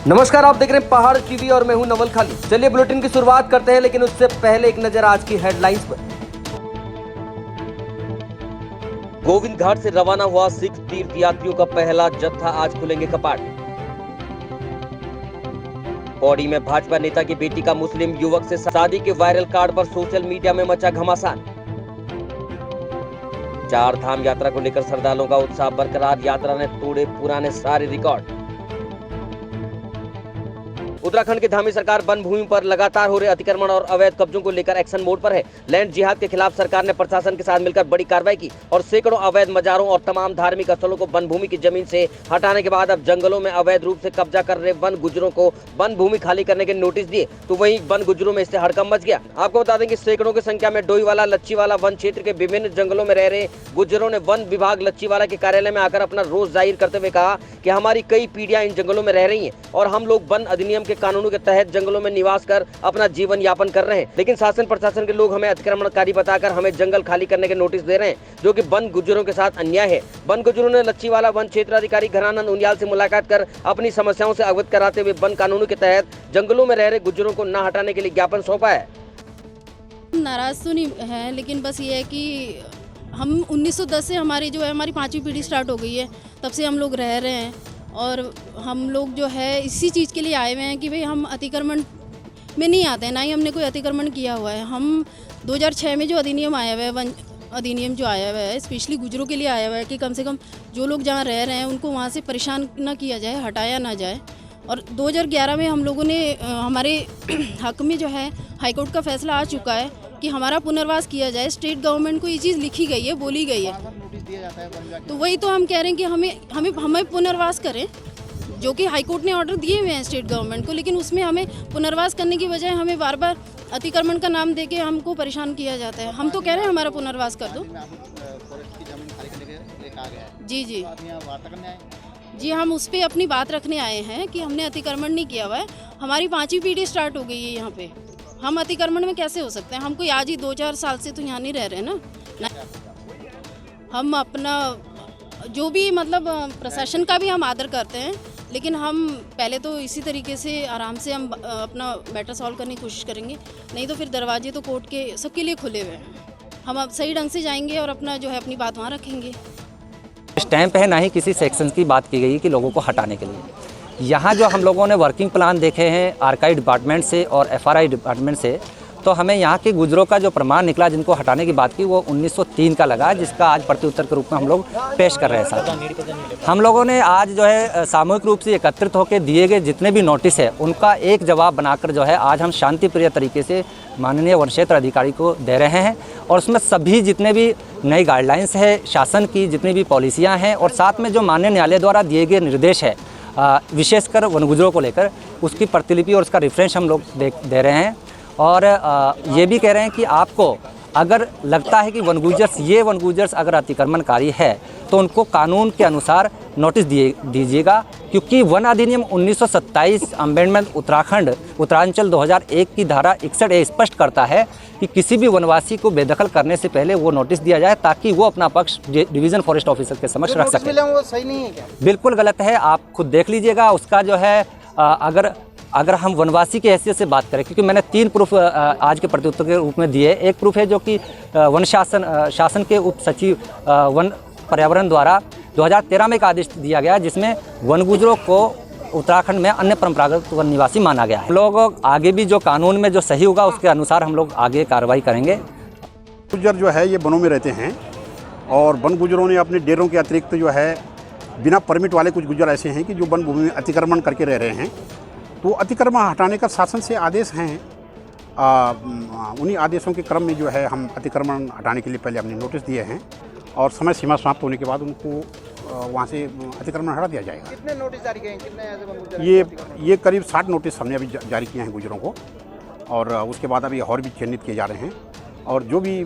नमस्कार, आप देख रहे हैं पहाड़ टीवी और मैं हूं नवल खाली। चलिए बुलेटिन की शुरुआत करते हैं, लेकिन उससे पहले एक नजर आज की हेडलाइंस पर। गोविंद घाट से रवाना हुआ सिख तीर्थ यात्रियों का पहला जत्था, आज खुलेंगे कपाट। पौड़ी में भाजपा नेता की बेटी का मुस्लिम युवक से शादी के वायरल कार्ड पर सोशल मीडिया में मचा घमासान। चार धाम यात्रा को लेकर श्रद्धालुओं का उत्साह बरकरार, यात्रा ने तोड़े पुराने सारे रिकॉर्ड। उत्तराखंड की धामी सरकार वन भूमि पर लगातार हो रहे अतिक्रमण और अवैध कब्जों को लेकर एक्शन मोड पर है। लैंड जिहाद के खिलाफ सरकार ने प्रशासन के साथ मिलकर बड़ी कार्रवाई की और सैकड़ों अवैध मजारों और तमाम धार्मिक स्थलों को वन भूमि की जमीन से हटाने के बाद अब जंगलों में अवैध रूप से कब्जा कर रहे वन गुजरों को वन भूमि खाली करने के नोटिस दिए, तो वहीं वन गुजरों में इससे हड़कंप मच गया। आपको बता दें कि सैकड़ों की संख्या में डोईवाला लच्छीवाला वन क्षेत्र के विभिन्न जंगलों में रह रहे गुजरों ने वन विभाग लच्छीवाला के कार्यालय में आकर अपना रोष जाहिर करते हुए कहा कि हमारी कई पीढ़ियां इन जंगलों में रह रही हैं और हम लोग वन अधिनियम के कानूनों के तहत जंगलों में निवास कर अपना जीवन यापन कर रहे हैं, लेकिन शासन प्रशासन के लोग हमें अतिक्रमणकारी बताकर हमें जंगल खाली करने के नोटिस दे रहे हैं, जो कि वन गुजरों के साथ अन्याय है। वन गुजरों ने लच्छीवाला वन क्षेत्र अधिकारी घनानंद उनियाल से मुलाकात कर अपनी समस्याओं से अवगत कराते हुए वन कानूनों के तहत जंगलों में रह रहे गुजरों को न हटाने के लिए ज्ञापन सौंपा है। नाराज तो नहीं है, लेकिन बस ये है कि हम 1910 से हमारी 5वीं पीढ़ी स्टार्ट हो गई है, तब से हम लोग रह रहे हैं और हम लोग जो है इसी चीज़ के लिए आए हुए हैं कि भाई हम अतिक्रमण में नहीं आते हैं, ना ही हमने कोई अतिक्रमण किया हुआ है। हम 2006 में जो अधिनियम आया हुआ है, वन अधिनियम जो आया हुआ है, स्पेशली गुजरों के लिए आया हुआ है कि कम से कम जो लोग जहाँ रह रहे हैं उनको वहाँ से परेशान ना किया जाए, हटाया ना जाए। और 2011 में हम लोगों ने हमारे हक में जो है हाईकोर्ट का फैसला आ चुका है कि हमारा पुनर्वास किया जाए। स्टेट गवर्नमेंट को ये चीज़ लिखी गई है, बोली गई है, तो वही तो हम कह रहे हैं कि हमें पुनर्वास करें, जो कि हाईकोर्ट ने ऑर्डर दिए हुए हैं स्टेट गवर्नमेंट को, लेकिन उसमें हमें पुनर्वास करने की बजाय हमें बार बार अतिक्रमण का नाम देके हमको परेशान किया जाता है। हम तो कह रहे हैं हमारा पुनर्वास कर दो। जी जी जी, हम उस पर अपनी बात रखने आए हैं कि हमने अतिक्रमण नहीं किया हुआ है। हमारी 5वीं पीढ़ी स्टार्ट हो गई है यहाँ पे, हम अतिक्रमण में कैसे हो सकते हैं? हम कोई आज ही 2-4 साल से तो यहाँ नहीं रह रहे ना। हम अपना जो भी मतलब प्रशासन का भी हम आदर करते हैं, लेकिन हम पहले तो इसी तरीके से आराम से हम अपना मैटर सॉल्व करने की कोशिश करेंगे, नहीं तो फिर दरवाजे तो कोर्ट के सबके लिए खुले हुए हैं। हम अब सही ढंग से जाएंगे और अपना जो है अपनी बात वहाँ रखेंगे। स्टैंप है, ना ही किसी सेक्शन की बात की गई कि लोगों को हटाने के लिए। यहाँ जो हम लोगों ने वर्किंग प्लान देखे हैं आर्काइव डिपार्टमेंट से और FRI डिपार्टमेंट से, तो हमें यहाँ के गुजरों का जो प्रमाण निकला जिनको हटाने की बात की वो 1903 का लगा, जिसका आज प्रत्युत्तर के रूप में हम लोग पेश कर रहे हैं। साथ हम लोगों ने आज जो है सामूहिक रूप से एकत्रित होकर दिए गए जितने भी नोटिस है उनका एक जवाब बनाकर जो है आज हम शांतिप्रिय तरीके से माननीय वन क्षेत्र अधिकारी को दे रहे हैं, और उसमें सभी जितने भी नई गाइडलाइंस है, शासन की जितनी भी पॉलिसियाँ हैं और साथ में जो माननीय न्यायालय द्वारा दिए गए निर्देश है विशेषकर वन गुजरों को लेकर, उसकी प्रतिलिपि और उसका रेफरेंस हम लोग दे रहे हैं। और ये भी कह रहे हैं कि आपको अगर लगता है कि वन गुजर्स अगर अतिक्रमणकारी है तो उनको कानून के अनुसार नोटिस दीजिएगा, क्योंकि वन अधिनियम 1927 अमेंडमेंट उत्तरांचल 2001 की धारा 61A स्पष्ट करता है कि किसी भी वनवासी को बेदखल करने से पहले वो नोटिस दिया जाए ताकि वो अपना पक्ष डिवीज़न फॉरेस्ट ऑफिसर के समक्ष रख सके। वो सही नहीं है क्या? बिल्कुल गलत है, आप खुद देख लीजिएगा। उसका जो है अगर हम वनवासी की हैसियत से बात करें, क्योंकि मैंने 3 प्रूफ आज के प्रत्युत्तर के रूप में दिए। एक प्रूफ है जो कि वन शासन के उप सचिव वन पर्यावरण द्वारा 2013 में एक आदेश दिया गया, जिसमें वन गुजरों को उत्तराखंड में अन्य परंपरागत वन निवासी माना गया है। हम लोग आगे भी जो कानून में जो सही होगा उसके अनुसार हम लोग आगे कार्रवाई करेंगे। गुजर जो है ये वनों में रहते हैं और वन गुजरों ने अपने डेरों के अतिरिक्त जो है बिना परमिट वाले कुछ गुजर ऐसे हैं कि जो वन भूमि में अतिक्रमण करके रह रहे हैं, तो अतिक्रमण हटाने का शासन से आदेश हैं। उन्हीं आदेशों के क्रम में जो है हम अतिक्रमण हटाने के लिए पहले हमने नोटिस दिए हैं और समय सीमा समाप्त होने के बाद उनको वहाँ से अतिक्रमण हटा दिया जाएगा। कितने नोटिस जारी किए हैं? कितने ऐसे वन गुजर? ये करीब 60 नोटिस हमने अभी जारी किए हैं गुजरों को, और उसके बाद अभी और भी चिन्हित किए जा रहे हैं, और जो भी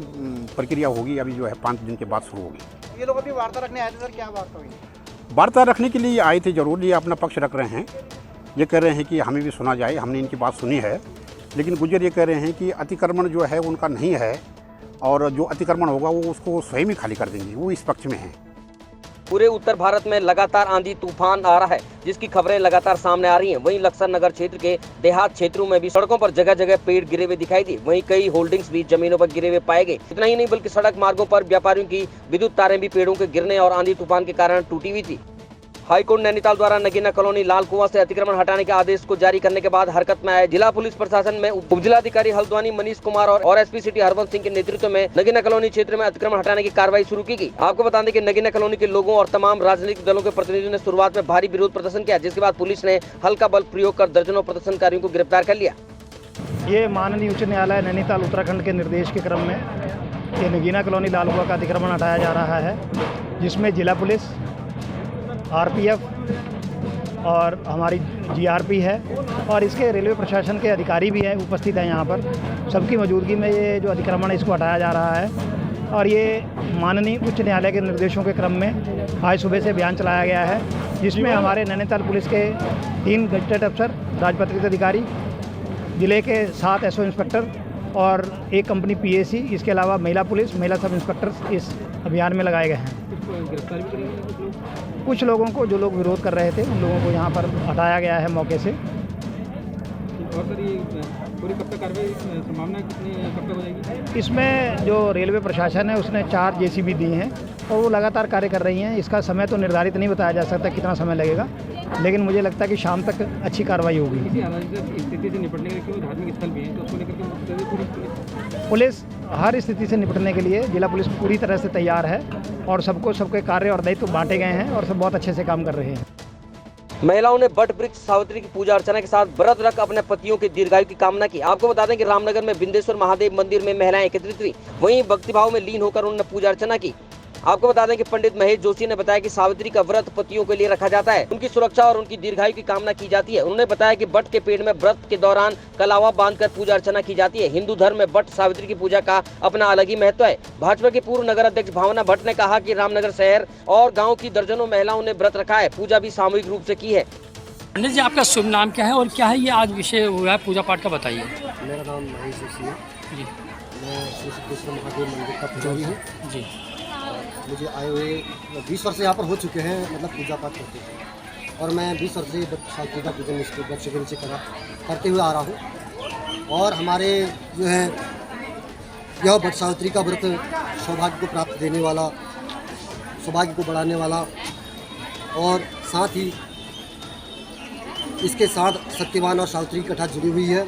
प्रक्रिया होगी अभी जो है 5 दिन के बाद शुरू होगी। ये लोग अभी वार्ता रखने आए थे सर, क्या वार्ता हुई? वार्ता रखने के लिए आए थे, जरूर ये अपना पक्ष रख रहे हैं। ये कह रहे हैं कि हमें भी सुना जाए, हमने इनकी बात सुनी है, लेकिन गुजर ये कह रहे हैं कि अतिक्रमण जो है उनका नहीं है और जो अतिक्रमण होगा वो उसको स्वयं ही खाली कर देंगे, वो इस पक्ष में है। पूरे उत्तर भारत में लगातार आंधी तूफान आ रहा है, जिसकी खबरें लगातार सामने आ रही हैं। वहीं लक्सर नगर क्षेत्र के देहात क्षेत्रों में भी सड़कों पर जगह जगह पेड़ गिरे हुए दिखाई दिए। वहीं कई होल्डिंग्स भी जमीनों पर गिरे हुए पाए गए। इतना ही नहीं बल्कि सड़क मार्गों पर व्यापारियों की विद्युत तारें भी पेड़ों के गिरने और आंधी तूफान के कारण टूटी हुई थी। हाईकोर्ट नैनीताल द्वारा नगीना कॉलोनी लाल कुआं से अतिक्रमण हटाने के आदेश को जारी करने के बाद हरकत में आए जिला पुलिस प्रशासन में उपजिलाधिकारी हल्द्वानी मनीष कुमार और एसपी सिटी हरवंश सिंह के नेतृत्व में नगीना कॉलोनी क्षेत्र में अतिक्रमण हटाने की कार्रवाई शुरू की गई। आपको बता दें कि नगीना कॉलोनी के लोगों और तमाम राजनीतिक दलों के प्रतिनिधियों ने शुरुआत में भारी विरोध प्रदर्शन किया, जिसके बाद पुलिस ने हल्का बल प्रयोग कर दर्जनों प्रदर्शनकारियों को गिरफ्तार कर लिया। ये माननीय उच्च न्यायालय नैनीताल उत्तराखंड के निर्देश के क्रम में ये नगीना कॉलोनी लाल कुआं का अतिक्रमण हटाया जा रहा है, जिसमें जिला पुलिस, आरपीएफ और हमारी जीआरपी है और इसके रेलवे प्रशासन के अधिकारी भी हैं, उपस्थित हैं यहाँ पर। सबकी मौजूदगी में ये जो अतिक्रमण है इसको हटाया जा रहा है और ये माननीय उच्च न्यायालय के निर्देशों के क्रम में आज सुबह से अभियान चलाया गया है, जिसमें हमारे नैनीताल पुलिस के 3 गजेटेड अफसर, राजपत्रित अधिकारी, जिले के 7 एसओ इंस्पेक्टर और 1 कंपनी पीएसी, इसके अलावा महिला पुलिस, महिला सब इंस्पेक्टर्स इस अभियान में लगाए गए हैं। कुछ लोगों को, जो लोग विरोध कर रहे थे, उन लोगों को यहाँ पर हटाया गया है मौके से। और सर ये पूरी कब तक कार्रवाई संभावना कितनी कब तक हो जाएगी? इसमें जो रेलवे प्रशासन है उसने 4 जेसीबी दी हैं और वो लगातार कार्य कर रही हैं। इसका समय तो निर्धारित नहीं बताया जा सकता कितना समय लगेगा, लेकिन मुझे लगता है कि शाम तक अच्छी कार्रवाई होगी। किसी अराजक स्थिति से निपटने के लिए क्यों धार्मिक स्थल भी है, तो उसको लेकर के पूरी पुलिस हर स्थिति से निपटने के लिए जिला पुलिस पूरी तरह से तैयार है और सबको सबके कार्य और दायित्व बांटे गए हैं और सब बहुत अच्छे से काम कर रहे हैं। महिलाओं ने बट वृक्ष सावित्री की पूजा अर्चना के साथ व्रत रख अपने पतियों की दीर्घायु की कामना की। आपको बता दें कि रामनगर में बिंदेश्वर महादेव मंदिर में महिलाएं एकत्रित हुई, वहीं भक्तिभाव में लीन होकर उन्होंने पूजा अर्चना की। आपको बता दें कि पंडित महेश जोशी ने बताया कि सावित्री का व्रत पतियों के लिए रखा जाता है, उनकी सुरक्षा और उनकी दीर्घायु की कामना की जाती है। उन्होंने बताया कि बट के पेड़ में व्रत के दौरान कलावा बांधकर पूजा अर्चना की जाती है। हिंदू धर्म में बट सावित्री की पूजा का अपना अलग ही महत्व है। भाजपा के पूर्व नगर अध्यक्ष भावना भट्ट ने कहा कि रामनगर शहर और गाँव की दर्जनों महिलाओं ने व्रत रखा है, पूजा भी सामूहिक रूप से की है। पंडित जी, आपका शुभ नाम क्या है और क्या है ये आज विषय हुआ है पूजा पाठ का, बताइए। मेरा नाम महेश जोशी है जी। मैं श्री सिद्धेश्वर महादेव मंदिर का पुजारी हूँ जी। मुझे आए हुए 20 वर्ष यहाँ पर हो चुके हैं, मतलब पूजा पाठ करते हैं, और मैं 20 वर्ष से सावित्री का पूजन इसके वर्ष के नीचे करते हुए आ रहा हूँ। और हमारे जो है यह बट सावित्री का व्रत सौभाग्य को प्राप्त देने वाला, सौभाग्य को बढ़ाने वाला, और साथ ही इसके साथ सत्यवान और सावित्री की कथा जुड़ी हुई है,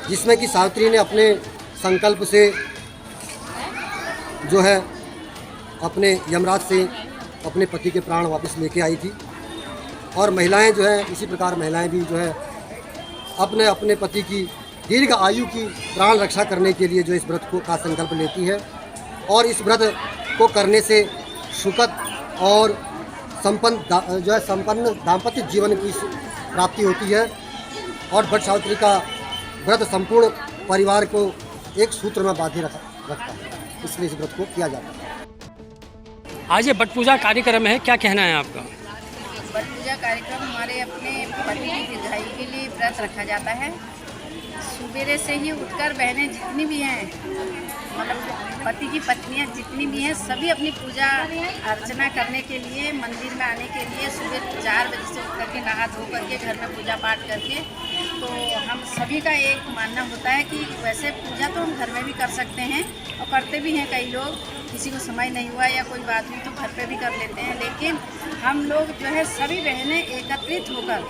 जिसमें कि सावित्री ने अपने संकल्प से जो है अपने यमराज से अपने पति के प्राण वापस लेके आई थी। और महिलाएं जो है इसी प्रकार महिलाएं भी जो है अपने अपने पति की दीर्घ आयु की प्राण रक्षा करने के लिए जो इस व्रत को का संकल्प लेती है, और इस व्रत को करने से सुखद और संपन्न दाम्पत्य जीवन की प्राप्ति होती है। और बट सावित्री का व्रत संपूर्ण परिवार को एक सूत्र में बांधे रखता है, इसलिए इस व्रत को किया जाता है। आज ये बट पूजा कार्यक्रम है, क्या कहना है आपका? बट पूजा कार्यक्रम हमारे अपने पति की दीर्घायु के लिए व्रत रखा जाता है। सुबेरे से ही उठकर बहनें जितनी भी हैं, मतलब पति की पत्नियां जितनी भी हैं, सभी अपनी पूजा अर्चना करने के लिए मंदिर में आने के लिए सुबह 4 बजे से उठ करके नहा धो करके घर में पूजा पाठ करके, तो हम सभी का एक मानना होता है कि वैसे पूजा तो हम घर में भी कर सकते हैं और करते भी हैं। कई लोग, किसी को समय नहीं हुआ या कोई बात हुई तो घर पे भी कर लेते हैं, लेकिन हम लोग जो है सभी बहनें एकत्रित होकर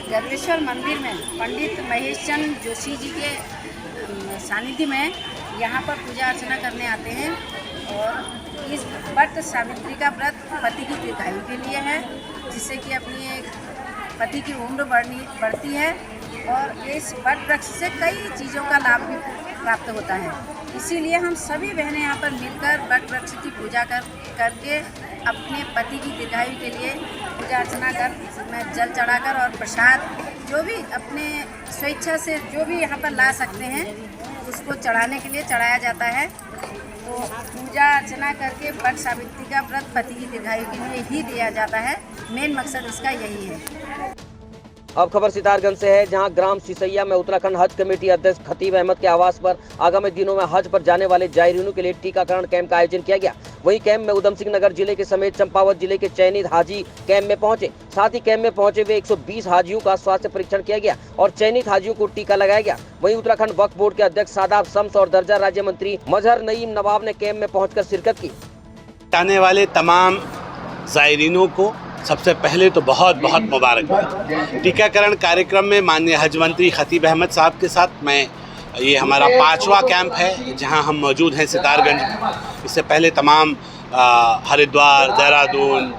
गर्वेश्वर मंदिर में पंडित महेश चंद जोशी जी के सानिध्य में यहाँ पर पूजा अर्चना करने आते हैं। और इस बट सावित्री का व्रत पति की दीर्घायु के लिए है, जिससे कि अपनी पति की उम्र बढ़ती है, और इस बट वृक्ष से कई चीज़ों का लाभ भी प्राप्त होता है। इसीलिए हम सभी बहनें यहाँ पर मिलकर बट वृक्ष की पूजा करके अपने पति की दीर्घायु के लिए पूजा अर्चना कर, में जल चढ़ाकर और प्रसाद जो भी अपने स्वेच्छा से जो भी यहाँ पर ला सकते हैं उसको चढ़ाने के लिए चढ़ाया जाता है। तो पूजा अर्चना करके बट सावित्री का व्रत पति की दीर्घायु के लिए ही दिया जाता है। मेन मकसद इसका यही है। अब खबर सितारगंज से है, जहां ग्राम सिसैया में उत्तराखंड हज कमेटी अध्यक्ष खतीब अहमद के आवास पर आगामी दिनों में हज पर जाने वाले जायरीनों के लिए टीकाकरण कैंप का आयोजन किया गया। वहीं कैंप में उधम सिंह नगर जिले के समेत चंपावत जिले के चयनित हाजी कैंप में पहुंचे। साथ ही कैंप में पहुंचे हुए 120 हाजियों का स्वास्थ्य परीक्षण किया गया और चयनित हाजियों को टीका लगाया गया। वहीं उत्तराखंड वक्फ बोर्ड के अध्यक्ष सादाब शम्स और दर्जा राज्य मंत्री मजहर नईम नवाब ने कैंप में पहुंचकर शिरकत की। आने वाले तमाम जायरीनों को सबसे पहले तो बहुत बहुत मुबारकबाद। टीकाकरण कार्यक्रम में माननीय हज मंत्री खतीब अहमद साहब के साथ ये हमारा 5वां कैंप है जहां हम मौजूद हैं सितारगंज में। इससे पहले तमाम हरिद्वार, देहरादून,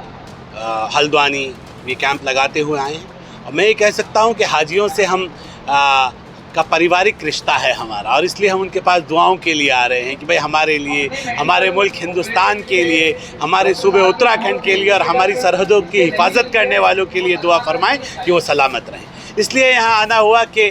हल्द्वानी ये कैंप लगाते हुए आए हैं और मैं ये कह सकता हूं कि हाजियों से हम का पारिवारिक रिश्ता है हमारा और इसलिए हम उनके पास दुआओं के लिए आ रहे हैं कि भाई हमारे लिए, हमारे मुल्क हिंदुस्तान के लिए, हमारे सूबे उत्तराखंड के लिए और हमारी सरहदों की हिफाजत करने वालों के लिए दुआ फरमाएं कि वो सलामत रहें। इसलिए यहाँ आना हुआ कि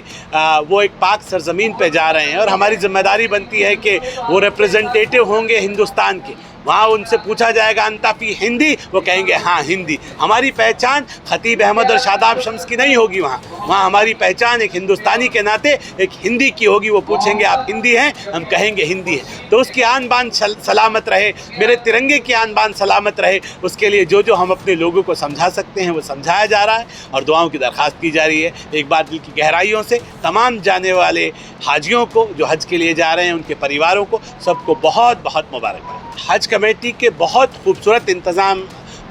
वो एक पाक सरजमीन पे जा रहे हैं और हमारी जिम्मेदारी बनती है कि वो रिप्रेजेंटेटिव होंगे हिंदुस्तान के। वहाँ उनसे पूछा जाएगा अंतापी हिंदी, वो कहेंगे हाँ हिंदी। हमारी पहचान खतीब अहमद और शादाब शम्स की नहीं होगी, वहाँ हमारी पहचान एक हिंदुस्तानी के नाते एक हिंदी की होगी। वो पूछेंगे आप हिंदी हैं, हम कहेंगे हिंदी है। तो उसकी आन बान सलामत रहे, मेरे तिरंगे की आन बान सलामत रहे, उसके लिए जो जो हम अपने लोगों को समझा सकते हैं वो समझाया जा रहा है और दुआओं की दरख्वास्त की जा रही है। एक बार दिल की गहराइयों से तमाम जाने वाले हाजियों को जो हज के लिए जा रहे हैं, उनके परिवारों को, सबको बहुत बहुत मुबारकबाद। हज कमेटी के बहुत खूबसूरत इंतज़ाम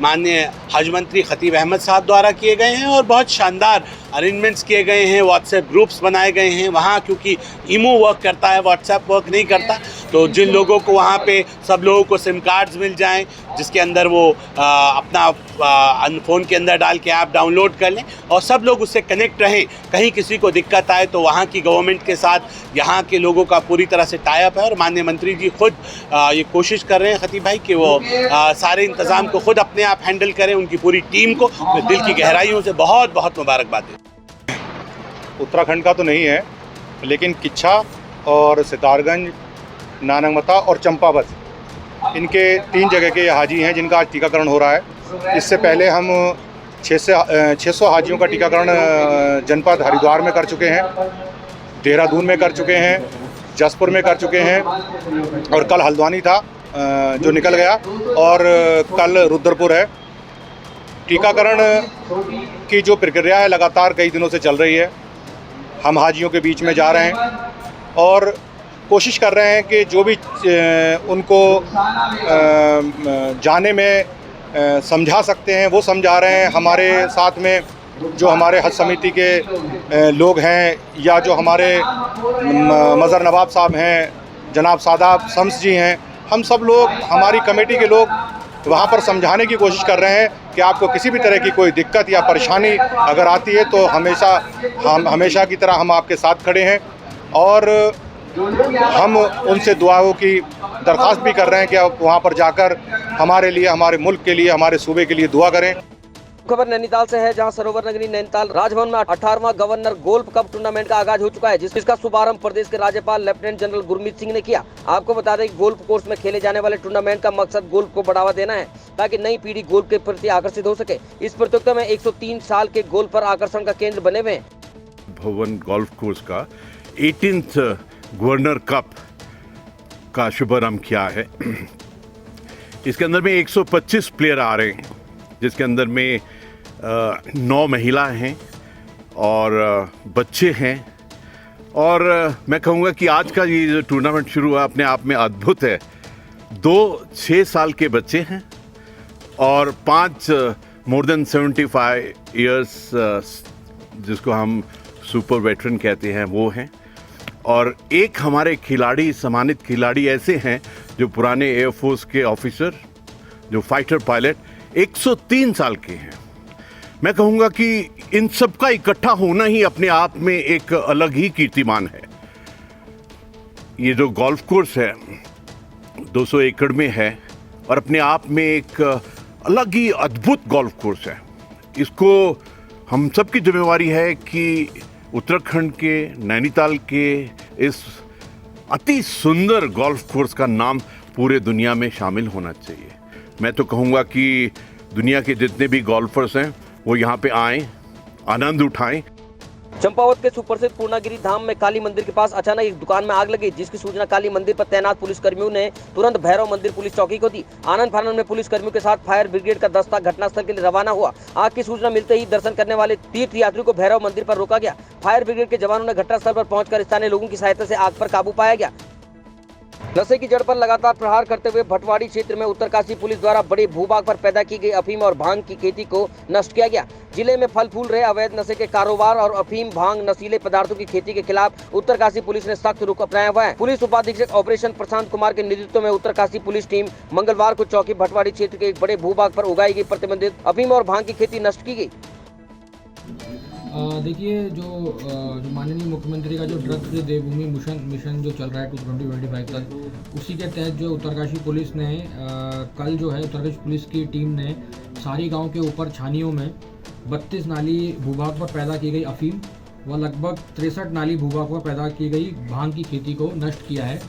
माननीय हज मंत्री खतीब अहमद साहब द्वारा किए गए हैं और बहुत शानदार अरेंजमेंट्स किए गए हैं। व्हाट्सएप ग्रुप्स बनाए गए हैं वहाँ, क्योंकि ईमो वर्क करता है, व्हाट्सएप वर्क नहीं करता। तो जिन लोगों को वहाँ पे सब लोगों को सिम कार्ड्स मिल जाएं जिसके अंदर वो अपना फ़ोन के अंदर डाल के ऐप डाउनलोड कर लें और सब लोग उससे कनेक्ट रहें। कहीं किसी को दिक्कत आए तो वहाँ की गवर्नमेंट के साथ यहाँ के लोगों का पूरी तरह से टाई अप है और माननीय मंत्री जी खुद ये कोशिश कर रहे हैं खतीब भाई कि वो सारे इंतज़ाम को खुद अपने आप हैंडल करें। उनकी पूरी टीम को मैं दिल की गहराइयों से बहुत बहुत मुबारकबाद देता हूं। उत्तराखंड का तो नहीं है, लेकिन किच्छा और सितारगंज, नानकमता और चंपावत, इनके 3 जगह के हाजी हैं जिनका आज टीकाकरण हो रहा है। इससे पहले हम 600 हाजियों का टीकाकरण जनपद हरिद्वार में कर चुके हैं, देहरादून में कर चुके हैं, जसपुर में कर चुके हैं और कल हल्द्वानी था जो निकल गया और कल रुद्रपुर है। टीकाकरण की जो प्रक्रिया है लगातार कई दिनों से चल रही है। हम हाजियों के बीच में जा रहे हैं और कोशिश कर रहे हैं कि जो भी उनको जाने में समझा सकते हैं वो समझा रहे हैं। हमारे साथ में जो हमारे हज समिति के लोग हैं या जो हमारे मजहर नवाब साहब हैं, जनाब सादाब शम्स जी हैं, हम सब लोग, हमारी कमेटी के लोग वहाँ पर समझाने की कोशिश कर रहे हैं कि आपको किसी भी तरह की कोई दिक्कत या परेशानी अगर आती है तो हमेशा की तरह हम आपके साथ खड़े हैं और हम उनसे दुआओं की दरख्वास्त भी कर रहे हैं कि आप वहाँ पर जाकर हमारे लिए, हमारे मुल्क के लिए, हमारे सूबे के लिए दुआ करें। खबर नैनीताल से है, जहां सरोवर नगरी नैनीताल राजभवन में 18वां गवर्नर गोल्फ कप टूर्नामेंट का आगाज हो चुका है, जिसका शुभारंभ प्रदेश के राज्यपाल लेफ्टिनेंट जनरल गुरमीत सिंह ने किया। आपको बता दें कि गोल्फ कोर्स में खेले जाने वाले टूर्नामेंट का मकसद गोल्फ को बढ़ावा देना है ताकि नई पीढ़ी गोल्फ के प्रति आकर्षित हो सके। इस प्रतियोगिता में 103 साल के गोल्फर आकर्षण का केंद्र बने हुए हैं। भवन गोल्फ कोर्स का 18th गवर्नर कप का शुभारंभ किया है। इसके अंदर में 125 प्लेयर आ रहे हैं, जिसके अंदर में 9 महिला हैं और बच्चे हैं। और मैं कहूँगा कि आज का ये जो टूर्नामेंट शुरू हुआ अपने आप में अद्भुत है। 2 6 साल के बच्चे हैं और 5 मोर देन 75 ईयर्स जिसको हम सुपर वेटरन कहते हैं वो हैं और एक हमारे खिलाड़ी, सम्मानित खिलाड़ी ऐसे हैं जो पुराने एयरफोर्स के ऑफिसर, जो फाइटर पायलट 103 साल के हैं। मैं कहूँगा कि इन सब का इकट्ठा होना ही अपने आप में एक अलग ही कीर्तिमान है। ये जो गोल्फ कोर्स है 200 एकड़ में है और अपने आप में एक अलग ही अद्भुत गोल्फ कोर्स है। इसको हम सब की जिम्मेवारी है कि उत्तराखंड के, नैनीताल के इस अति सुंदर गोल्फ कोर्स का नाम पूरे दुनिया में शामिल होना चाहिए। मैं तो कहूँगा कि दुनिया के जितने भी गोल्फर्स हैं वो यहाँ पे आएँ आनंद उठाएं। चंपावत के सुप्रसिद्ध पूर्णागिरी धाम में काली मंदिर के पास अचानक एक दुकान में आग लगी, जिसकी सूचना काली मंदिर पर तैनात पुलिस कर्मियों ने तुरंत भैरव मंदिर पुलिस चौकी को दी। आनंद फानंद में पुलिस कर्मियों के साथ फायर ब्रिगेड का दस्ता घटनास्थल के लिए रवाना हुआ। आग की सूचना मिलते ही दर्शन करने वाले तीर्थ यात्रियों को भैरव मंदिर पर रोका गया। फायर ब्रिगेड के जवानों ने घटनास्थल पर पहुंचकर स्थानीय लोगों की सहायता से आग पर काबू पाया गया। नशे की जड़ पर लगातार प्रहार करते हुए भटवाड़ी क्षेत्र में उत्तरकाशी पुलिस द्वारा बड़े भूभाग पर पैदा की गई अफीम और भांग की खेती को नष्ट किया गया। जिले में फल फूल रहे अवैध नशे के कारोबार और अफीम, भांग, नशीले पदार्थों की खेती के खिलाफ उत्तरकाशी पुलिस ने सख्त रुख अपनाया हुआ है। पुलिस उपाधीक्षक ऑपरेशन प्रशांत कुमार के नेतृत्व में उत्तरकाशी पुलिस टीम मंगलवार को चौकी भटवाड़ी क्षेत्र के एक बड़े भूभाग पर उगाई गई प्रतिबंधित अफीम और भांग की खेती नष्ट की गई। देखिए, जो माननीय मुख्यमंत्री का जो ड्रग्स फ्री देवभूमि मिशन जो चल रहा है 2025 तक, उसी के तहत जो उत्तरकाशी पुलिस ने कल जो है उत्तरकाशी पुलिस की टीम ने सारी गांव के ऊपर छानियों में 32 नाली भूभाग पर पैदा की गई अफीम व लगभग 63 नाली भूभाग पर पैदा की गई भांग की खेती को नष्ट किया है।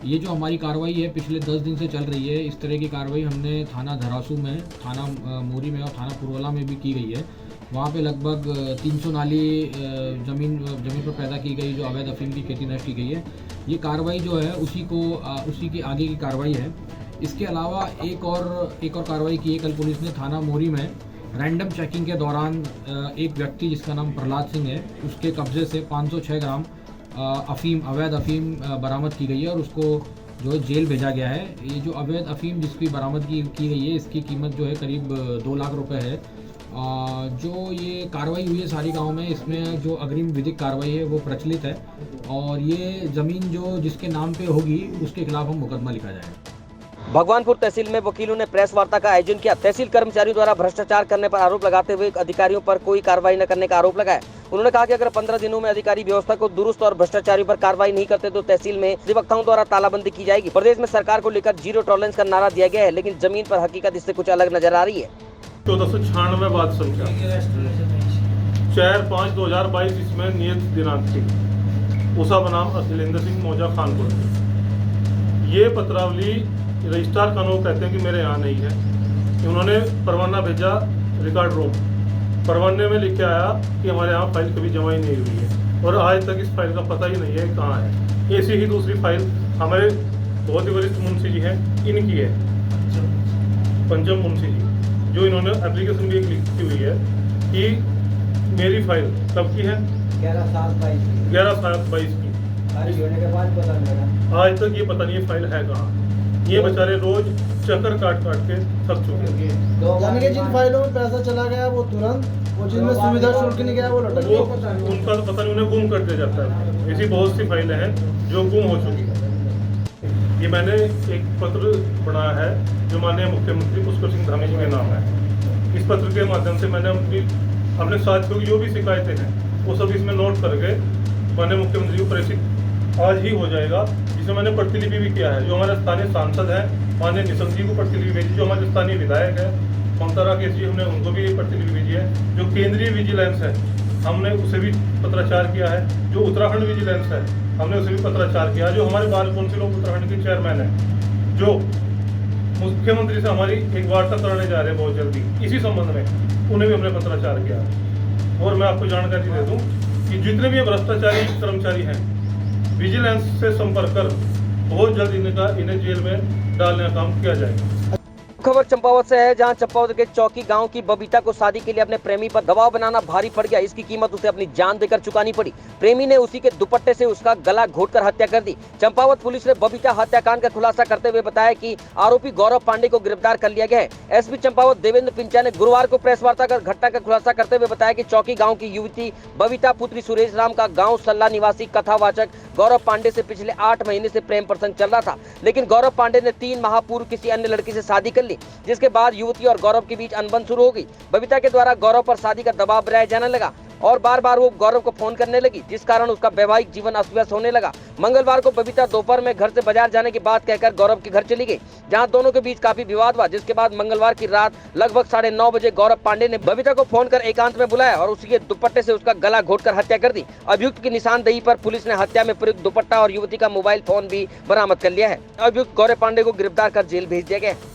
ये जो हमारी कार्रवाई है पिछले 10 दिन से चल रही है। इस तरह की कार्रवाई हमने थाना धरासू में, थाना मोरी में और थाना पुरवला में भी की गई है। वहाँ पे लगभग 300 नाली ज़मीन पर पैदा की गई जो अवैध अफीम की खेती नष्ट की गई है। ये कार्रवाई जो है उसी की आगे की कार्रवाई है। इसके अलावा एक और कार्रवाई की है कल पुलिस ने थाना मोरी में। रैंडम चेकिंग के दौरान एक व्यक्ति जिसका नाम प्रहलाद सिंह है, उसके कब्जे से 506 ग्राम अवैध अफीम बरामद की गई है और उसको जो है जेल भेजा गया है। ये जो अवैध अफीम जिसकी बरामद की गई है, इसकी कीमत जो है करीब 2 लाख रुपए है। जो ये कार्रवाई हुई है सारी गांव में, इसमें जो अग्रिम विधिक कार्रवाई है वो प्रचलित है और ये ज़मीन जो जिसके नाम पे होगी उसके खिलाफ हम मुकदमा लिखा जाएगा। भगवानपुर तहसील में वकीलों ने प्रेस वार्ता का आयोजन किया। तहसील कर्मचारियों द्वारा भ्रष्टाचार करने पर आरोप लगाते हुए अधिकारियों पर कोई कार्रवाई न करने का आरोप लगाया। उन्होंने कहा कि अगर 15 दिनों में अधिकारी व्यवस्था को दुरुस्त और भ्रष्टाचारियों पर कार्रवाई नहीं करते तो तहसील में अधिवक्ताओं द्वारा तालाबंदी की जाएगी। प्रदेश में सरकार को लेकर 0 टॉलरेंस का नारा दिया गया है, लेकिन जमीन पर हकीकत इससे कुछ अलग नजर आ रही है। 1496 बाद संख्या 4/5/2022 इसमें नियत दिनांक थी। उषा बनाम अखिलेंद्र सिंह मौजा खानपुर। ये पत्रावली रजिस्ट्रार कानून कहते हैं कि मेरे यहाँ नहीं है। उन्होंने परवाना भेजा रिकॉर्ड रूम। परवाने में लिख के आया कि हमारे यहाँ फाइल कभी जमा ही नहीं हुई है और आज तक इस फाइल का पता ही नहीं है कहाँ है। ऐसी ही दूसरी फाइल हमारे बहुत ही वरिष्ठ मुंशी जी हैं, इनकी है, पंचम मुंशी जी, जो इन्होंने एप्लीकेशन भी एक लिखी हुई है कि मेरी फाइल कब की है, 11/7/22 की। आज तक ये पता नहीं है फाइल है कहाँ। ये बेचारे रोज चक्कर काट के थक चुके हैं। यानी कि जिन फाइलों में पैसा चला गया वो तुरंत, और जिनमें सुविधा शुल्क नहीं गया वो लटक गया। उनका तो पता नहीं, उन्हें गुम कर दिया जाता है। ऐसी बहुत सी फाइलें हैं जो गुम हो चुकी है। ये मैंने एक पत्र बनाया है जो माननीय मुख्यमंत्री पुष्कर सिंह धामी जी के नाम है। इस पत्र के माध्यम से मैंने अपने साथियों की जो भी शिकायतें हैं वो सब इसमें नोट करके माननीय मुख्यमंत्री को प्रेषित आज ही हो जाएगा, जिसे मैंने प्रतिलिपि भी किया है। जो हमारे स्थानीय सांसद हैं माननीय निशंक जी को प्रतिलिपि भेजी, जो हमारे स्थानीय विधायक है ममता राकेश जी, हमने उनको भी प्रतिलिपि भेजी है। जो केंद्रीय विजिलेंस है हमने उसे भी पत्राचार किया है। जो उत्तराखंड विजिलेंस है हमने उसे भी पत्राचार किया। जो हमारे बार काउंसिल ऑफ उत्तराखंड के चेयरमैन है, जो मुख्यमंत्री से हमारी एक वार्ता कराने जा रहे हैं बहुत जल्दी इसी संबंध में, उन्हें भी हमने पत्राचार किया। और मैं आपको जानकारी दे दूं कि जितने भी भ्रष्टाचारी कर्मचारी हैं विजिलेंस से संपर्क कर बहुत जल्द इन्हें जेल में डालने का काम किया जाएगा। खबर चंपावत से है, जहां चंपावत के चौकी गांव की बबीता को शादी के लिए अपने प्रेमी पर दबाव बनाना भारी पड़ गया। इसकी कीमत उसे अपनी जान देकर चुकानी पड़ी। प्रेमी ने उसी के दुपट्टे से उसका गला घोंटकर हत्या कर दी। चंपावत पुलिस ने बबीता हत्याकांड का खुलासा करते हुए बताया कि आरोपी गौरव पांडे को गिरफ्तार कर लिया गया है। एसपी चंपावत देवेंद्र पिंचा ने गुरुवार को प्रेस वार्ता कर घटना का खुलासा करते हुए बताया कि चौकी गाँव की युवती बबीता पुत्री सुरेश राम का गाँव सल्ला निवासी कथावाचक गौरव पांडे से पिछले 8 महीने से प्रेम प्रसंग चल रहा था। लेकिन गौरव पांडे ने 3 माह पूर्व किसी अन्य लड़की से शादी कर ली, जिसके बाद युवती और गौरव के बीच अनबन शुरू हो गई। बबीता के द्वारा गौरव पर शादी का दबाव बनाया जाने लगा और बार बार वो गौरव को फोन करने लगी, जिस कारण उसका वैवाहिक जीवन अस्त व्यस्त होने लगा। मंगलवार को बबीता दोपहर में घर से बाजार जाने की बात कहकर गौरव के घर चली गई, जहां दोनों के बीच काफी विवाद हुआ। जिसके बाद मंगलवार की रात लगभग 9:30 बजे गौरव पांडे ने बबीता को फोन कर एकांत में बुलाया और उसी के दुपट्टे से उसका गला घोंटकर हत्या कर दी। अभियुक्त की निशानदेही पर पुलिस ने हत्या में प्रयुक्त दुपट्टा और युवती का मोबाइल फोन भी बरामद कर लिया है। अभियुक्त गौरव पांडे को गिरफ्तार कर जेल भेज दिया गया है।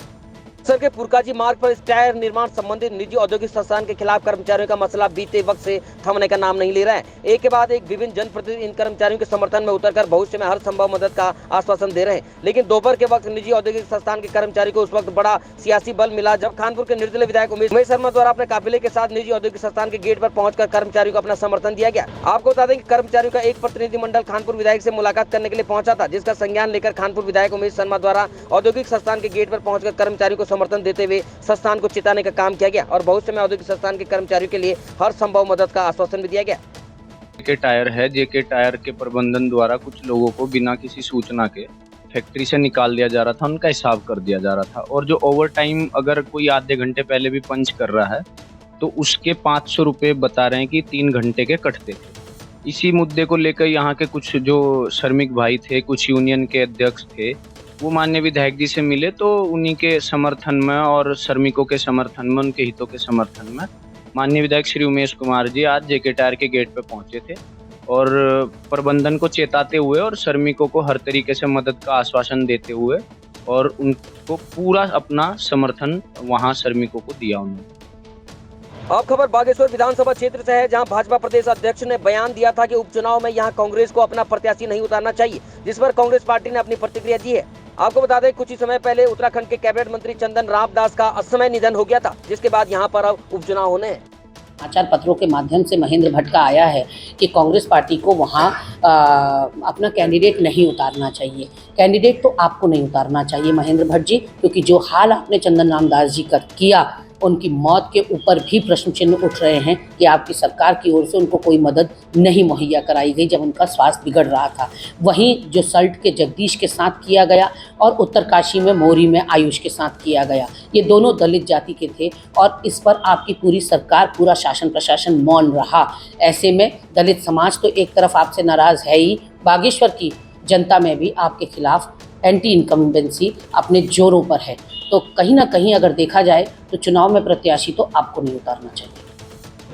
सर के पुरकाजी मार्ग पर इस टायर निर्माण संबंधित निजी औद्योगिक संस्थान के खिलाफ कर्मचारियों का मसला बीते वक्त से थमने का नाम नहीं ले रहा है। एक के बाद एक विभिन्न जनप्रतिनिधि इन कर्मचारियों के समर्थन में उतरकर भविष्य में हर संभव मदद का आश्वासन दे रहे हैं। लेकिन दोपहर के वक्त निजी औद्योगिक संस्थान के कर्मचारी को उस वक्त बड़ा सियासी बल मिला जब कानपुर के निर्दलीय विधायक उमेश शर्मा द्वारा अपने काफिले के साथ निजी औद्योगिक संस्थान के गेट पर पहुंचकर कर्मचारियों को अपना समर्थन दिया गया। आपको बता दें कि कर्मचारियों का एक प्रतिनिधिमंडल कानपुर विधायक से मुलाकात करने के लिए पहुंचा था, जिसका संज्ञान लेकर कानपुर विधायक उमेश शर्मा द्वारा औद्योगिक संस्थान के गेट पर पहुंचकर कर्मचारियों को समर्थन देते हुए संस्थान को चिताने का काम किया गया और भविष्य में औद्योगिक संस्थान के कर्मचारियों के लिए हर संभव मदद का आश्वासन भी दिया गया। जेके टायर है, जेके टायर के प्रबंधन द्वारा कुछ लोगों को बिना किसी सूचना के फैक्ट्री से निकाल दिया जा रहा था, उनका हिसाब कर दिया जा रहा था और जो ओवर टाइम अगर कोई आधे घंटे पहले भी पंच कर रहा है तो उसके 500 रुपये बता रहे हैं कि 3 घंटे के कटते थे। इसी मुद्दे को लेकर यहाँ के कुछ जो श्रमिक भाई थे, कुछ यूनियन के अध्यक्ष थे, वो माननीय विधायक जी से मिले तो उन्हीं के समर्थन में और श्रमिकों के समर्थन में, उनके हितों के समर्थन में माननीय विधायक श्री उमेश कुमार जी आज जेके टायर के गेट पे पहुंचे थे और प्रबंधन को चेताते हुए और श्रमिकों को हर तरीके से मदद का आश्वासन देते हुए और उनको पूरा अपना समर्थन वहां श्रमिकों को दिया उन्होंने। अब खबर बागेश्वर विधानसभा क्षेत्र से है, जहां भाजपा प्रदेश अध्यक्ष ने बयान दिया था कि उपचुनाव में यहां कांग्रेस को अपना प्रत्याशी नहीं उतारना चाहिए, जिस पर कांग्रेस पार्टी ने अपनी प्रतिक्रिया दी है। आपको बता दें कुछ ही समय पहले उत्तराखंड के कैबिनेट मंत्री चंदन रामदास का असमय निधन हो गया था, जिसके बाद यहां पर अब उपचुनाव होने हैं। समाचार पत्रों के माध्यम से महेंद्र भट्ट का आया है कि कांग्रेस पार्टी को वहाँ अपना कैंडिडेट नहीं उतारना चाहिए। कैंडिडेट तो आपको नहीं उतारना चाहिए महेंद्र भट्ट जी, क्योंकि जो हाल आपने चंदन रामदास जी का किया, उनकी मौत के ऊपर भी प्रश्न चिन्ह उठ रहे हैं कि आपकी सरकार की ओर से उनको कोई मदद नहीं मुहैया कराई गई जब उनका स्वास्थ्य बिगड़ रहा था। वहीं जो सल्ट के जगदीश के साथ किया गया और उत्तरकाशी में मोरी में आयुष के साथ किया गया, ये दोनों दलित जाति के थे और इस पर आपकी पूरी सरकार, पूरा शासन प्रशासन मौन रहा। ऐसे में दलित समाज तो एक तरफ आपसे नाराज़ है ही, बागेश्वर की जनता में भी आपके खिलाफ एंटी इनकम्बेंसी अपने जोरों पर है। तो कहीं ना कहीं अगर देखा जाए तो चुनाव में प्रत्याशी तो आपको नहीं उतारना चाहिए।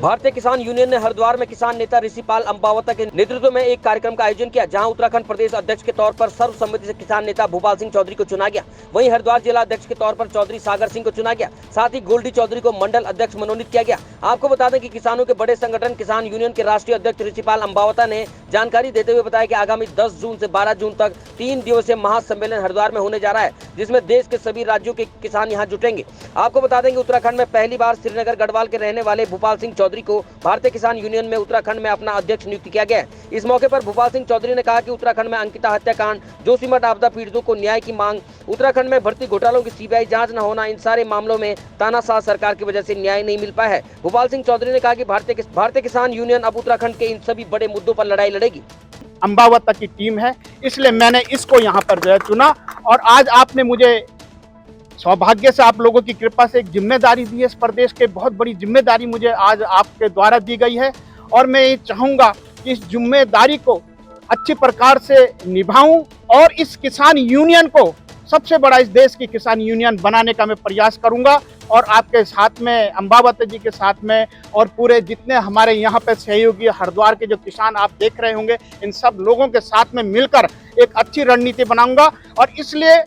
भारतीय किसान यूनियन ने हरिद्वार में किसान नेता ऋषिपाल अम्बावता के नेतृत्व में एक कार्यक्रम का आयोजन किया, जहां उत्तराखंड प्रदेश अध्यक्ष के तौर पर सर्वसम्मति से किसान नेता भूपाल सिंह चौधरी को चुना गया। वहीं हरिद्वार जिला अध्यक्ष के तौर पर चौधरी सागर सिंह को चुना गया। साथ ही गोल्डी चौधरी को मंडल अध्यक्ष मनोनीत किया गया। आपको बता दें कि किसानों के बड़े संगठन किसान यूनियन के राष्ट्रीय अध्यक्ष ऋषिपाल अम्बावता ने जानकारी देते हुए बताया कि आगामी 10 जून से 12 जून तक 3 दिवसीय महासम्मेलन हरिद्वार में होने जा रहा है, जिसमें देश के सभी राज्यों के किसान यहाँ जुटेंगे। आपको बता दें कि उत्तराखंड में पहली बार श्रीनगर गढ़वाल के रहने वाले भूपाल सिंह चौधरी को भारतीय किसान यूनियन में उत्तराखंड में अपना अध्यक्ष नियुक्त किया गया है। इस मौके पर भूपाल सिंह चौधरी ने कहा कि उत्तराखंड में अंकिता हत्याकांड, जोशीमठ आपदा पीड़ितों को न्याय की मांग, उत्तराखंड में भर्ती घोटालों की सीबीआई जांच न होना, इन सारे मामलों में तानाशाह सरकार की वजह से न्याय नहीं मिल पाया है। भूपाल सिंह चौधरी ने कहा कि भारतीय किसान यूनियन अब उत्तराखंड के इन सभी बड़े मुद्दों पर लड़ाई लड़ेगी। अम्बावता की टीम है, इसलिए मैंने इसको यहाँ पर जो है चुना और आज आपने मुझे सौभाग्य से, आप लोगों की कृपा से एक जिम्मेदारी दी है। इस प्रदेश के बहुत बड़ी जिम्मेदारी मुझे आज आपके द्वारा दी गई है और मैं ये चाहूँगा कि इस जिम्मेदारी को अच्छी प्रकार से निभाऊं और इस किसान यूनियन को सबसे बड़ा इस देश की किसान यूनियन बनाने का मैं प्रयास करूंगा और आपके साथ में, अम्बावता जी के साथ में और पूरे जितने हमारे यहाँ पे सहयोगी हरिद्वार के जो किसान आप देख रहे होंगे, इन सब लोगों के साथ में मिलकर एक अच्छी रणनीति बनाऊंगा। और इसलिए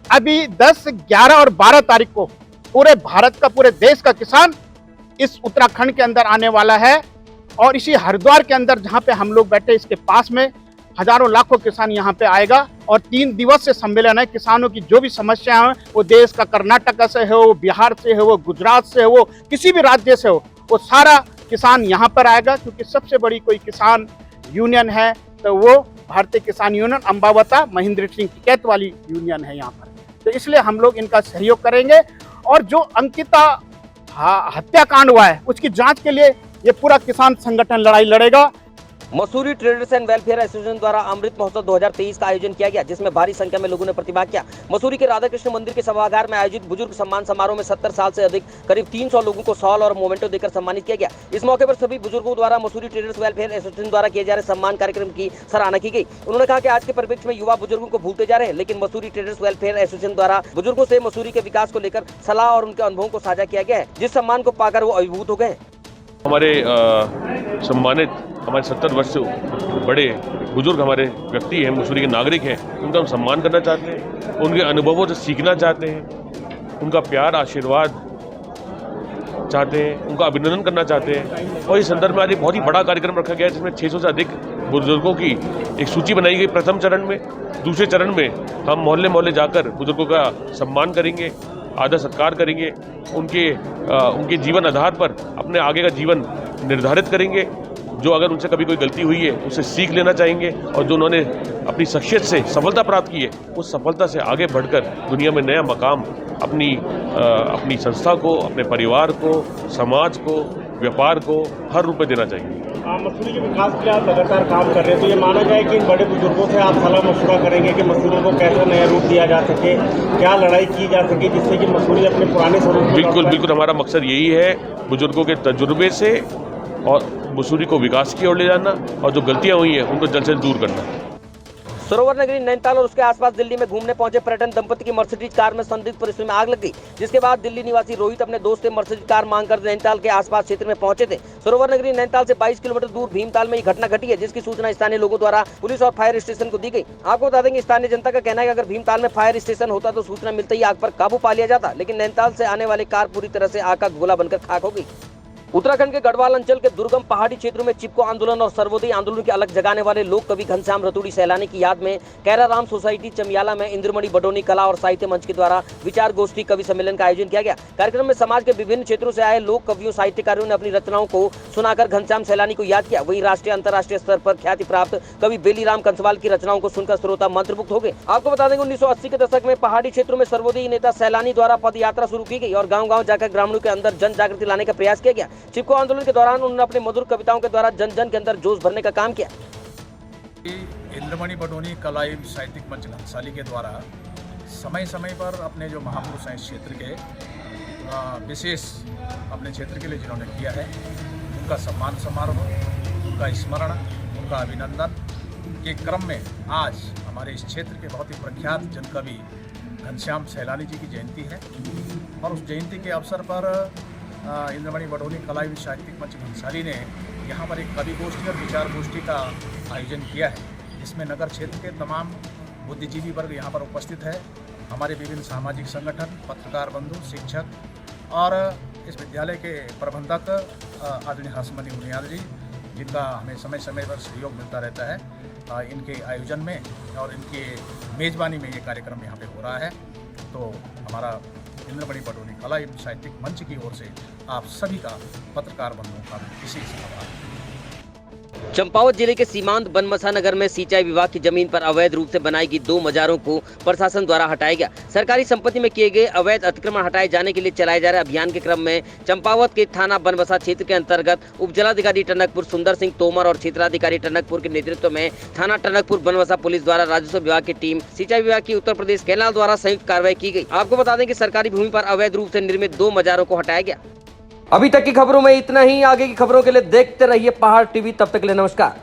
अभी 10, 11 और 12 तारीख को पूरे भारत का, पूरे देश का किसान इस उत्तराखंड के अंदर आने वाला है और इसी हरिद्वार के अंदर जहाँ पे हम लोग बैठे, इसके पास में हजारों लाखों किसान यहाँ पे आएगा और 3 दिवसीय सम्मेलन है। किसानों की जो भी समस्याएं हैं, वो देश का कर्नाटक से है, वो बिहार से है, वो गुजरात से है, वो किसी भी राज्य से हो, वो सारा किसान यहाँ पर आएगा, क्योंकि सबसे बड़ी कोई किसान यूनियन है तो वो भारतीय किसान यूनियन अम्बावता महेंद्र सिंह टिकैत वाली यूनियन है यहाँ पर। तो इसलिए हम लोग इनका सहयोग करेंगे और जो अंकिता हत्याकांड हुआ है उसकी जांच के लिए ये पूरा किसान संगठन लड़ाई लड़ेगा। Mussoorie traders and welfare association द्वारा अमृत महोत्सव 2023 का आयोजन किया गया, जिसमें भारी संख्या में लोगों ने प्रतिभाग किया। मसूरी के राधा कृष्ण मंदिर के सभागार में आयोजित बुजुर्ग सम्मान समारोह में 70 साल से अधिक करीब 300 लोगों को शॉल और मोमेंटो देकर सम्मानित किया गया। इस मौके पर सभी बुजुर्गों द्वारा मसूरी ट्रेडर्स वेलफेयर एसोसिएशन द्वारा किए जा रहे सम्मान कार्यक्रम की सराहना की गई। उन्होंने कहा कि आज के परिप्रेक्ष्य में युवा बुजुर्गों को भूलते जा रहे हैं, लेकिन मसूरी ट्रेडर्स वेलफेयर एसोसिएशन द्वारा बुजुर्गों से मसूरी के विकास को लेकर सलाह और उनके अनुभवों को साझा किया गया है, जिस सम्मान को पाकर वो अभिभूत हो गए। हमारे सम्मानित, हमारे 70 वर्ष से बड़े बुजुर्ग हमारे व्यक्ति हैं, मसूरी के नागरिक हैं, उनका हम सम्मान करना चाहते हैं, उनके अनुभवों से सीखना चाहते हैं उनका प्यार आशीर्वाद चाहते हैं, उनका अभिनंदन करना चाहते हैं। और इस संदर्भ में आज एक बहुत ही बड़ा कार्यक्रम रखा गया है जिसमें 600 से अधिक बुजुर्गों की एक सूची बनाई गई प्रथम चरण में। दूसरे चरण में हम मोहल्ले मोहल्ले जाकर बुजुर्गों का सम्मान करेंगे, आदर सत्कार करेंगे, उनके जीवन आधार पर अपने आगे का जीवन निर्धारित करेंगे। जो अगर उनसे कभी कोई गलती हुई है उससे सीख लेना चाहेंगे और जो उन्होंने अपनी शख्सियत से सफलता प्राप्त की है उस सफलता से आगे बढ़कर दुनिया में नया मकाम अपनी संस्था को, अपने परिवार को, समाज को, व्यापार को हर रूप में देना चाहिए। मसूरी के विकास के लिए आप लगातार काम कर रहे हैं, तो ये माना जाए कि इन बड़े बुजुर्गों से आप सलाह मशुरा करेंगे कि मसूरी को कैसा नया रूप दिया जा सके, क्या लड़ाई की जा सके जिससे कि मसूरी अपने पुराने स्वरूप। बिल्कुल हमारा मकसद यही है बुजुर्गों के तजुर्बे से और मसूरी को विकास की ओर ले जाना और जो गलतियां हुई हैं उनको जल्द से दूर करना। सरोवर नगरी नैनीताल और उसके आसपास दिल्ली में घूमने पहुंचे पर्यटन दंपति की मर्सिडीज कार में संदिग्ध परिस्थिति में आग लग गई, जिसके बाद दिल्ली निवासी रोहित अपने दोस्त से मर्सिडीज कार मांगकर नैनीताल के आसपास क्षेत्र में पहुंचे थे। सरोवर नगरी नैनीताल से 22 किलोमीटर दूर भीमताल में ये घटना घटी है, जिसकी सूचना स्थानीय लोगों द्वारा पुलिस और फायर स्टेशन को दी गई। आपको बता देंगे स्थानीय जनता का कहना है कि अगर भीमताल में फायर स्टेशन होता तो सूचना मिलते ही आग पर काबू पा लिया जाता, लेकिन नैनीताल से आने वाली कार पूरी तरह से आग का गोला बनकर खाक हो गई। उत्तराखंड के गढ़वाल अंचल के दुर्गम पहाड़ी क्षेत्रों में चिपको आंदोलन और सर्वोदय आंदोलन की अलग जगाने वाले लोक कवि घनश्याम रतूड़ी सैलानी की याद में कैराराम सोसाइटी चमियाला में इंद्रमणि बडोनी कला और साहित्य मंच के द्वारा विचार गोष्ठी कवि सम्मेलन का आयोजन किया गया। कार्यक्रम में समाज के विभिन्न क्षेत्रों से आए लोक कवियों साहित्यकारों ने अपनी रचनाओं को सुनाकर घनश्याम सैलानी को याद किया। वहीं राष्ट्रीय अंतर्राष्ट्रीय स्तर पर ख्याति प्राप्त कवि बेलीराम कंसवाल की रचनाओं को सुनकर श्रोता मंत्रमुग्ध हो गए। आपको बता देंगे 1980 के दशक में पहाड़ी क्षेत्रों में सर्वोदयी नेता सैलानी द्वारा पद यात्रा शुरू की गई और गाँव-गाँव जाकर ग्रामीणों के अंदर जन जागृति लाने का प्रयास किया गया। चिपको आंदोलन के दौरान उन्होंने अपने मधुर कविताओं के द्वारा जन जन के अंदर जोश भरने का काम किया। इंद्रमणि बडोनी कला एवं साहित्यिक मंच घनसाली के द्वारा समय समय पर अपने जो महापुरुष हैं इस क्षेत्र के विशेष अपने क्षेत्र के लिए जिन्होंने किया है उनका सम्मान समारोह, उनका स्मरण, उनका अभिनंदन के क्रम में आज हमारे इस क्षेत्र के बहुत ही प्रख्यात जनकवि घनश्याम सैलानी जी की जयंती है और उस जयंती के अवसर पर इंद्रमणि बडोनी कला एवं साहित्यिक मंच घनसाली ने यहाँ पर एक कवि गोष्ठी और विचार गोष्ठी का आयोजन किया है, जिसमें नगर क्षेत्र के तमाम बुद्धिजीवी वर्ग यहाँ पर उपस्थित है। हमारे विभिन्न सामाजिक संगठन, पत्रकार बंधु, शिक्षक और इस विद्यालय के प्रबंधक आदरणीय हसमनी मुनियाल जी, जिनका हमें समय समय पर सहयोग मिलता रहता है इनके आयोजन में और इनके मेज़बानी में ये कार्यक्रम यहाँ पे हो रहा है। तो हमारा इंद्रमणि बडोनी कला एवं साहित्यिक मंच की ओर से आप सभी का, पत्रकार बंधुओं का विशेष आभार। चंपावत जिले के सीमांत बनमसा नगर में सिंचाई विभाग की जमीन पर अवैध रूप से बनाई गई 2 मजारों को प्रशासन द्वारा हटाया गया। सरकारी संपत्ति में किए गए अवैध अतिक्रमण हटाए जाने के लिए चलाए जा रहे अभियान के क्रम में चंपावत के थाना बनमसा क्षेत्र के अंतर्गत उपजिलाधिकारी टनकपुर सुंदर सिंह तोमर और क्षेत्राधिकारी टनकपुर के नेतृत्व में थाना टनकपुर बनमसा पुलिस द्वारा राजस्व विभाग की टीम, सिंचाई विभाग की उत्तर प्रदेश कैनाल द्वारा संयुक्त कार्रवाई की गई। आपको बता दें कि सरकारी भूमि पर अवैध रूप से निर्मित 2 मजारों को हटाया गया। अभी तक की खबरों में इतना ही। आगे की खबरों के लिए देखते रहिए पहाड़ टीवी। तब तक के लिए नमस्कार।